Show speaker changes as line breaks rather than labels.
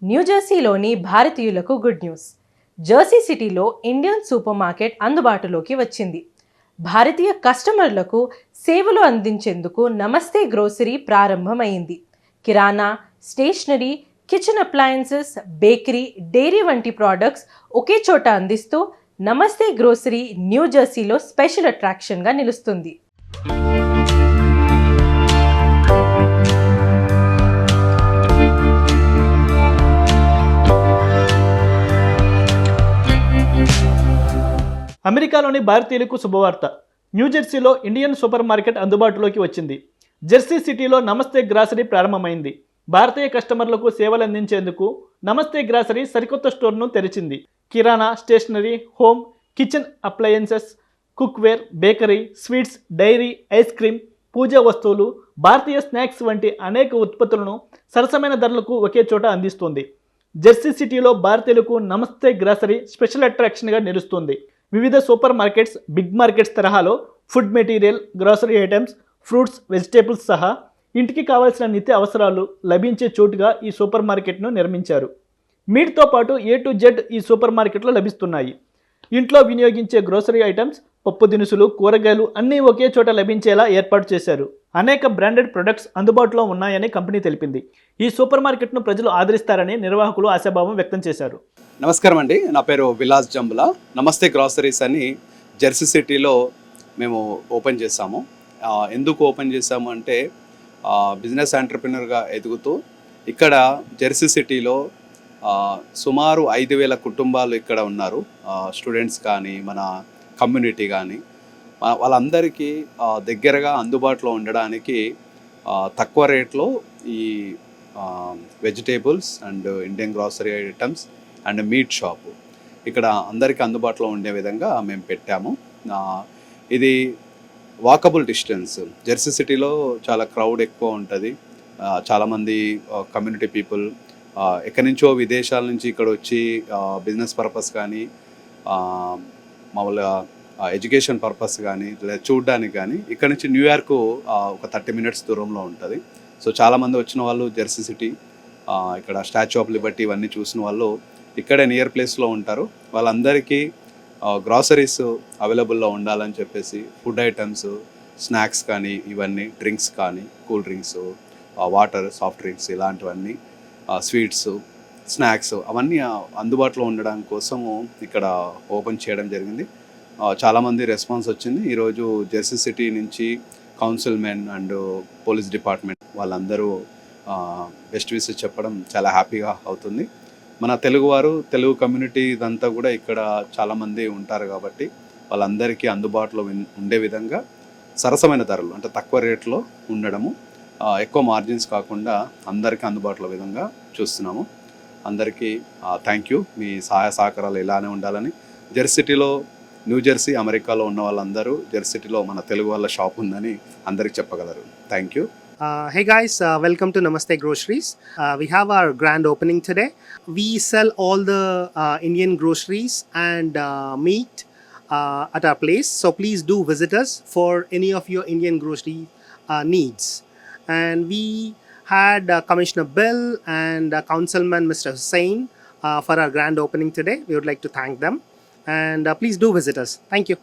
న్యూజెర్సీలోని భారతీయులకు good news. Jersey సిటీలో Indian super market అందుబాటులోకి వచ్చింది. భారతీయ కస్టమర్లకు సేవలు అందించేందుకు నమస్తే గ్రోసరీ ప్రారంభమైంది. Kirana, stationery, kitchen appliances, bakery, dairy వంటి ప్రోడక్ట్స్ ఒకే చోట అందిస్తూ నమస్తే గ్రోసరీ న్యూజెర్సీలో స్పెషల్ అట్రాక్షన్గా నిలుస్తుంది.
అమెరికాలోని భారతీయులకు శుభవార్త. న్యూజెర్సీలో ఇండియన్ సూపర్ మార్కెట్ అందుబాటులోకి వచ్చింది. జెర్సీ సిటీలో నమస్తే గ్రాసరీ ప్రారంభమైంది. భారతీయ కస్టమర్లకు సేవలు అందించేందుకు నమస్తే గ్రాసరీ సరికొత్త స్టోర్ను తెరిచింది. Kirana, stationery, home, kitchen appliances, cookware, bakery, sweets, dairy, ice cream, puja వస్తువులు, భారతీయ స్నాక్స్ వంటి అనేక ఉత్పత్తులను సరసమైన ధరలకు ఒకే చోట అందిస్తుంది. జెర్సీ సిటీలో భారతీయులకు నమస్తే గ్రాసరీ స్పెషల్ అట్రాక్షన్గా నిలుస్తుంది. వివిధ సూపర్ మార్కెట్స్, బిగ్ మార్కెట్స్ తరహాలో food material, grocery items, fruits, vegetables సహా ఇంటికి కావాల్సిన నిత్య అవసరాలు లభించే చోటుగా ఈ సూపర్ మార్కెట్ను నిర్మించారు. మీట్తో పాటు A to Z ఈ సూపర్ మార్కెట్లో లభిస్తున్నాయి. ఇంట్లో వినియోగించే గ్రోసరీ ఐటమ్స్, పప్పు దినుసులు, కూరగాయలు అన్నీ ఒకే చోట లభించేలా ఏర్పాటు చేశారు. అనేక బ్రాండెడ్ ప్రొడక్ట్స్ అందుబాటులో ఉన్నాయని కంపెనీ తెలిపింది. ఈ సూపర్ మార్కెట్ను ప్రజలు ఆదరిస్తారని నిర్వాహకులు ఆశాభావం వ్యక్తం చేశారు.
నమస్కారం అండి, నా పేరు విలాస్ జంబుల. నమస్తే గ్రాసరీస్ అని జెర్సీ సిటీలో మేము ఓపెన్ చేసాము. ఎందుకు ఓపెన్ చేసాము అంటే బిజినెస్ ఎంటర్‌ప్రెన్యూర్‌గా ఎదుగుతూ ఇక్కడ జెర్సీ సిటీలో సుమారు 5,000 కుటుంబాలు ఇక్కడ ఉన్నారు. స్టూడెంట్స్ కానీ, మన కమ్యూనిటీ కానీ, వాళ్ళందరికీ దగ్గరగా అందుబాటులో ఉండడానికి తక్కువ రేట్లో ఈ vegetables and Indian grocery items and meet shop ఇక్కడ అందరికీ అందుబాటులో ఉండే విధంగా మేము పెట్టాము. ఇది వాకబుల్ డిస్టెన్స్. జెర్సీ సిటీలో చాలా క్రౌడ్ ఎక్కువ ఉంటుంది. చాలామంది కమ్యూనిటీ పీపుల్ ఎక్కడి నుంచో విదేశాల నుంచి ఇక్కడ వచ్చి బిజినెస్ పర్పస్ కానీ, మామూలుగా ఎడ్యుకేషన్ పర్పస్ కానీ, లేదా చూడడానికి కానీ ఇక్కడ నుంచి న్యూయార్క్ ఒక 30 minutes దూరంలో ఉంటుంది. సో చాలామంది వచ్చిన వాళ్ళు జెర్సీ సిటీ, ఇక్కడ స్టాచ్యూ ఆఫ్ లిబర్టీ ఇవన్నీ చూసిన వాళ్ళు ఇక్కడే నియర్ ప్లేస్లో ఉంటారు. వాళ్ళందరికీ గ్రాసరీస్ అవైలబుల్లో ఉండాలని చెప్పేసి ఫుడ్ ఐటమ్స్, స్నాక్స్ కానీ, ఇవన్నీ డ్రింక్స్ కానీ, cool drinks, water, soft drinks ఇలాంటివన్నీ, స్వీట్స్, స్నాక్స్ అవన్నీ అందుబాటులో ఉండడం కోసము ఇక్కడ ఓపెన్ చేయడం జరిగింది. చాలామంది రెస్పాన్స్ వచ్చింది. ఈరోజు జెర్సీ సిటీ నుంచి కౌన్సిల్మెన్ అండ్ పోలీస్ డిపార్ట్మెంట్ వాళ్ళందరూ బెస్ట్ విషెస్ చెప్పడం చాలా హ్యాపీగా అవుతుంది. మన తెలుగువారు, తెలుగు కమ్యూనిటీ ఇదంతా కూడా ఇక్కడ చాలామంది ఉంటారు కాబట్టి వాళ్ళందరికీ అందుబాటులో ఉండే విధంగా సరసమైన ధరలు అంటే తక్కువ రేట్లో ఉండడము, ఎక్కువ మార్జిన్స్ కాకుండా అందరికీ అందుబాటులో విధంగా చూస్తున్నాము. అందరికీ థ్యాంక్ యూ. మీ సహాయ సహకారాలు ఇలానే ఉండాలని. జెర్సీ సిటీలో, న్యూజెర్సీ, అమెరికాలో ఉన్న వాళ్ళందరూ జెర్సీ సిటీలో మన తెలుగు వాళ్ళ షాప్ ఉందని అందరికి చెప్పగలరు. Thank you.
Hey guys, welcome to Namaste Groceries. We have our grand opening today. We sell all the Indian groceries and meat at our place. So please do visit us for any of your Indian grocery needs. And we had Commissioner Bill and Councilman Mr. Hussain for our grand opening today. We would like to thank them. And please do visit us. Thank you.